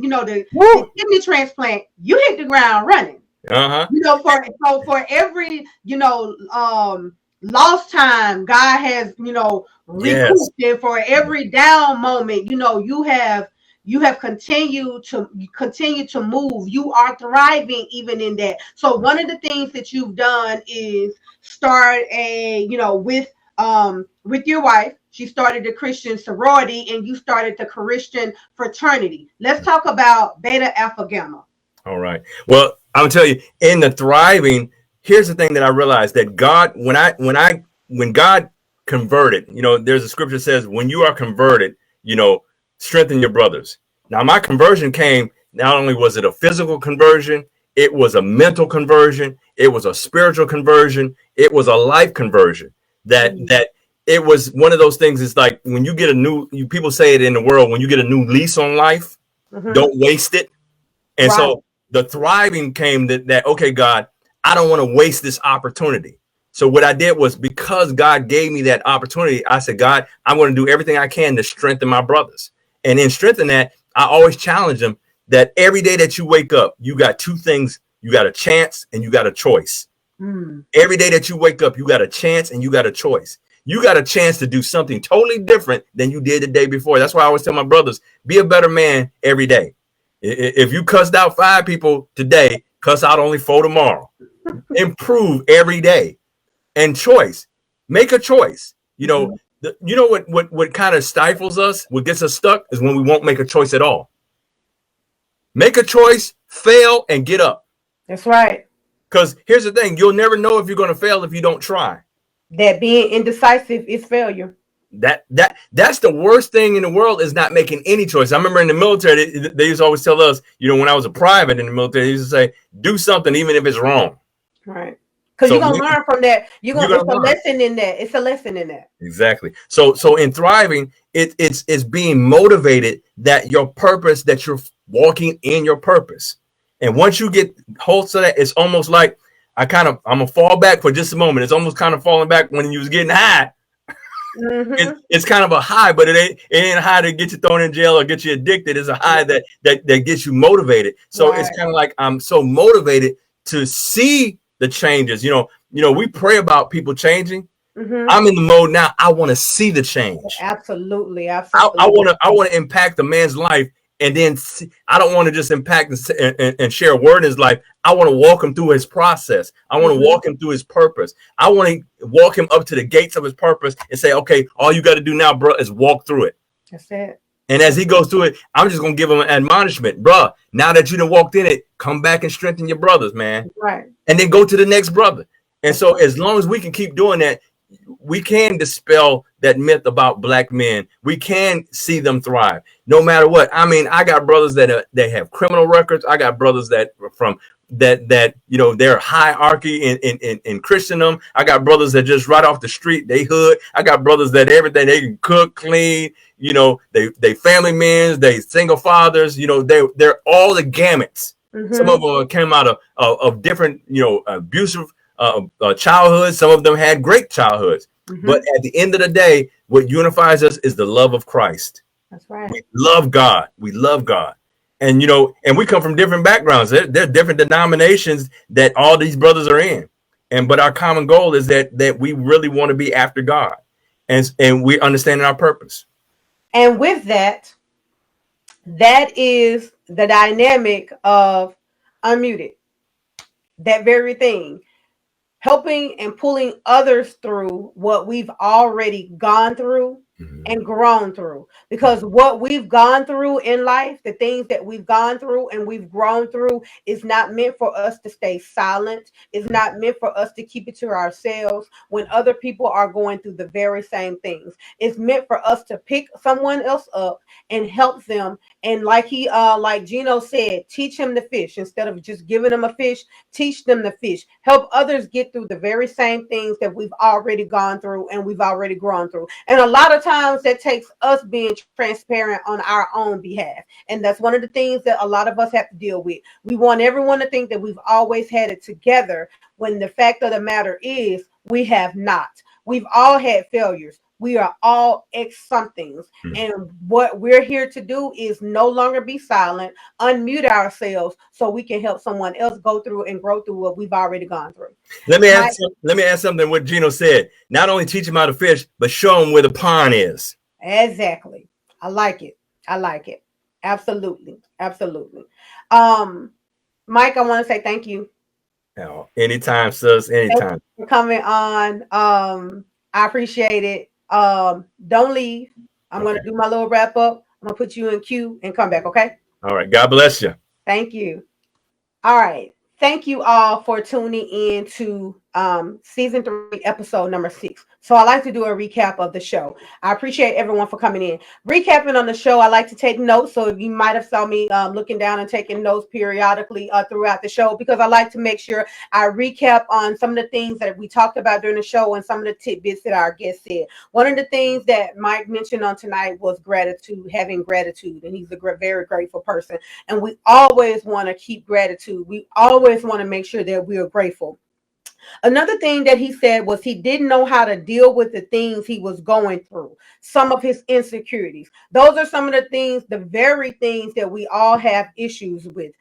kidney transplant, you hit the ground running. For every lost time, God has recouped, and for every down moment, you have continued to move. You are thriving even in that. So one of the things that you've done is start with your wife. She started the Christian sorority, and you started the Christian fraternity. Let's talk about Beta Alpha Gamma. All right. Well, I'll tell you, in the thriving, here's the thing that I realized, that God, when God converted, there's a scripture that says, when you are converted, strengthen your brothers. Now, my conversion came, not only was it a physical conversion, it was a mental conversion, it was a spiritual conversion, it was a life conversion. That it was one of those things. It's like when you get people say it in the world, when you get a new lease on life, don't waste it. And so the thriving came that, okay, God, I don't want to waste this opportunity. So what I did was, because God gave me that opportunity, I said, God, I'm going to do everything I can to strengthen my brothers. And in strengthening that, I always challenge them that every day that you wake up, you got 2 things. You got a chance and you got a choice. Every day that you wake up, you got a chance and you got a choice. You got a chance to do something totally different than you did the day before. That's why I always tell my brothers, be a better man every day. If you cussed out 5 people today, cuss out only 4 tomorrow. Improve every day. And choice. Make a choice. What kind of stifles us, what gets us stuck, is when we won't make a choice at all. Make a choice, fail, and get up. That's right. Because here's the thing, you'll never know if you're going to fail if you don't try. That being indecisive is failure. That's the worst thing in the world, is not making any choice. I remember in the military, they used to always tell us, when I was a private in the military, they used to say, do something even if it's wrong. Right. Because So you're gonna learn from that. you're It's gonna a learn. lesson in that. It's a lesson in that. Exactly. So in thriving, it's being motivated that your purpose, that you're walking in your purpose. And once you get hold to that, it's almost like I'm gonna fall back for just a moment. It's almost kind of falling back when you was getting high. It's kind of a high, but it ain't a high to get you thrown in jail or get you addicted. It's a high that gets you motivated. So it's kind of like I'm so motivated to see the changes. We pray about people changing. I'm in the mode now. I want to see the change. Absolutely. I want to impact a man's life, and then I don't want to just impact and share a word in his life. I want to walk him through his process. I want to walk him through his purpose. I want to walk him up to the gates of his purpose and say, okay, all you got to do now, bro, is walk through it. That's it. And as he goes through it, I'm just going to give him an admonishment. Bro, now that you done walked in it, come back and strengthen your brothers, man. Right. And then go to the next brother. And so as long as we can keep doing that, we can dispel that myth about black men. We can see them thrive no matter what. I mean, I got brothers that have criminal records. I got brothers that from their hierarchy in Christendom. I got brothers that just right off the street, they hood. I got brothers that everything they can cook, clean. They family men, they single fathers. They're all the gamuts. Some of them came out of different abusive childhood. Some of them had great childhoods. But at the end of the day, what unifies us is the love of Christ. That's right. We love God. And and we come from different backgrounds. There are different denominations that all these brothers are in. But our common goal is that we really want to be after God, and we understanding our purpose. And with that is the dynamic of UnMuted. That very thing. Helping and pulling others through what we've already gone through and grown through. Because what we've gone through in life, the things that we've gone through and we've grown through, is not meant for us to stay silent. It's not meant for us to keep it to ourselves when other people are going through the very same things. It's meant for us to pick someone else up and help them. And like Gino said, teach him to fish. Instead of just giving them a fish, teach them to fish. Help others get through the very same things that we've already gone through and we've already grown through. And a lot of times that takes us being transparent on our own behalf. And that's one of the things that a lot of us have to deal with. We want everyone to think that we've always had it together, when the fact of the matter is we have not. We've all had failures. We are all ex-somethings. And what we're here to do is no longer be silent, unmute ourselves so we can help someone else go through and grow through what we've already gone through. Let me add something what Gino said. Not only teach them how to fish, but show them where the pond is. Exactly. I like it. Absolutely. Mike, I want to say thank you. Anytime, sis. Anytime. Thank you for coming on. I appreciate it. Don't leave. I'm going to do my little wrap up. I'm going to put you in queue and come back. Okay. All right. God bless you. Thank you. All right. Thank you all for tuning in to season 3, episode number 6. So I like to do a recap of the show. I appreciate everyone for coming in. Recapping on the show, I like to take notes. So you might have saw me looking down and taking notes periodically throughout the show, because I like to make sure I recap on some of the things that we talked about during the show and some of the tidbits that our guest said. One of the things that Mike mentioned on tonight was gratitude, having gratitude. And he's a very grateful person. And we always want to keep gratitude. We always want to make sure that we are grateful. Another thing that he said was he didn't know how to deal with the things he was going through, some of his insecurities. Those are some of the things, the very things that we all have issues with.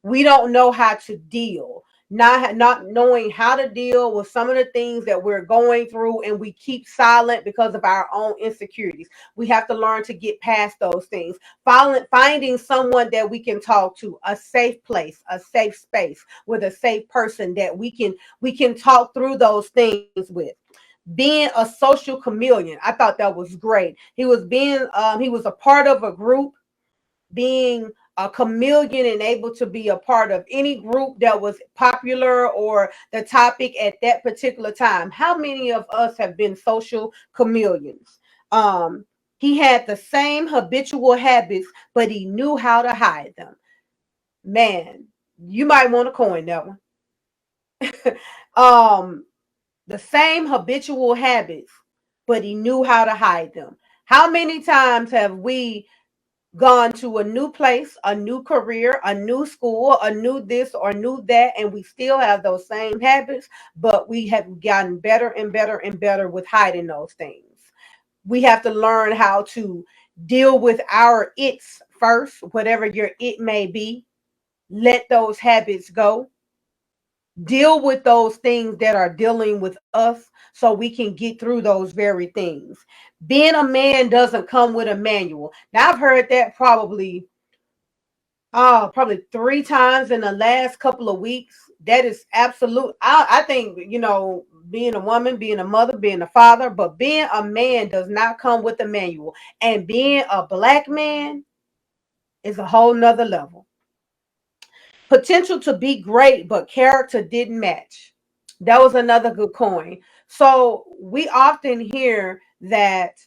We don't know how to deal. Not knowing how to deal with some of the things that we're going through, and we keep silent because of our own insecurities. We have to learn to get past those things. Finding someone that we can talk to, a safe place, a safe space with a safe person that we can talk through those things with. Being a social chameleon, I thought that was great. He was a part of a group, being a chameleon and able to be a part of any group that was popular or the topic at that particular time. How many of us have been social chameleons? He had the same habitual habits, but he knew how to hide them. Man, you might want to coin that one. um, the same habitual habits, but he knew how to hide them. How many times have we gone to a new place, a new career, a new school, a new this or new that, and we still have those same habits, but we have gotten better and better and better with hiding those things. We have to learn how to deal with our it's first, whatever your it may be. Let those habits go. Deal with those things that are dealing with us so we can get through those very things. Being a man doesn't come with a manual. Now, I've heard that probably 3 times in the last couple of weeks. That is absolute. I think, being a woman, being a mother, being a father, but being a man does not come with a manual. And being a black man is a whole nother level. Potential to be great, but character didn't match. That was another good coin. So we often hear that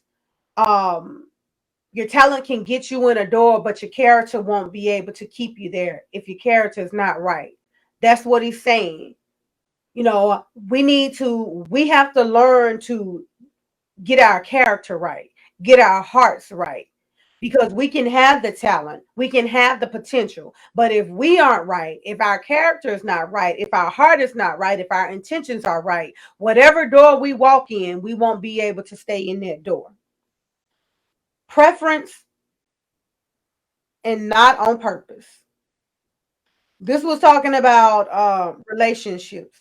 um your talent can get you in a door, but your character won't be able to keep you there if your character is not right. That's what he's saying. We have to learn to get our character right, get our hearts right. Because we can have the talent, we can have the potential, but if we aren't right, if our character is not right, if our heart is not right, if our intentions are right, whatever door we walk in, we won't be able to stay in that door. Preference and not on purpose. This was talking about relationships.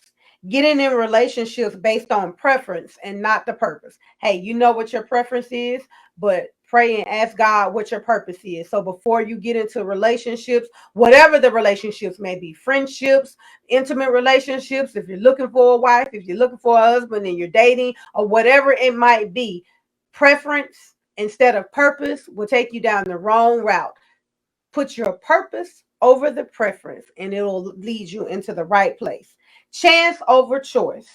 Getting in relationships based on preference and not the purpose. Hey, you know what your preference is, but pray and ask God what your purpose is. So before you get into relationships, whatever the relationships may be, friendships, intimate relationships, if you're looking for a wife, if you're looking for a husband and you're dating, or whatever it might be, preference instead of purpose will take you down the wrong route. Put your purpose over the preference and it will lead you into the right place. Chance over choice.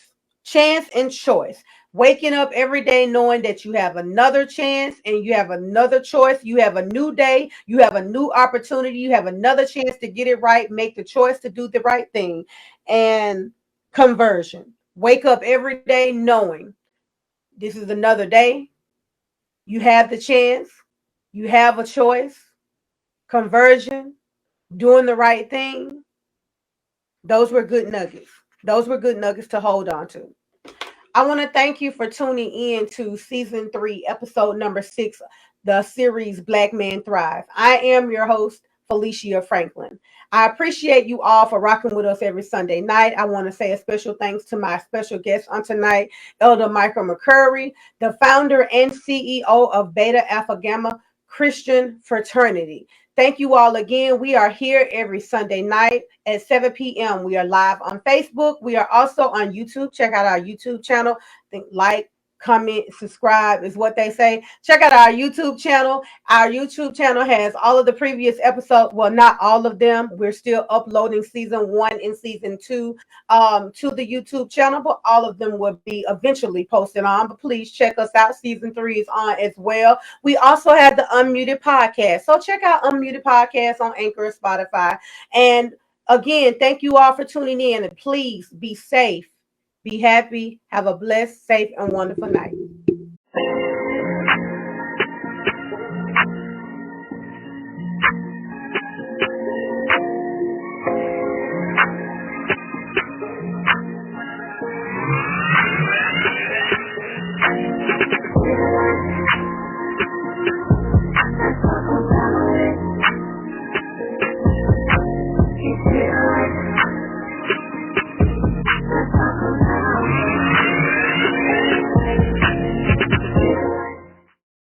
Chance and choice. Waking up every day knowing that you have another chance and you have another choice. You have a new day. You have a new opportunity. You have another chance to get it right. Make the choice to do the right thing. And conversion. Wake up every day knowing this is another day. You have the chance. You have a choice. Conversion, doing the right thing. Those were good nuggets. Those were good nuggets to hold on to. I want to thank you for tuning in to season 3, episode number 6, the series Black Men Thrive. I am your host, Felicia Franklin. I appreciate you all for rocking with us every Sunday night. I want to say a special thanks to my special guest on tonight, Elder Michael McCurry, the founder and CEO of Beta Alpha Gamma Christian Fraternity. Thank you all again. We are here every Sunday night at 7 p.m. We are live on Facebook. We are also on YouTube. Check out our YouTube channel. Like, comment, subscribe is what they say. Check out our YouTube channel. Our YouTube channel has all of the previous episodes. Well, not all of them. We're still uploading season 1 and season 2 to the YouTube channel, but all of them will be eventually posted on. But please check us out. Season 3 is on as well. We also have the UnMuted podcast. So check out UnMuted podcast on Anchor and Spotify. And again, thank you all for tuning in. And please be safe, be happy, have a blessed, safe, and wonderful night.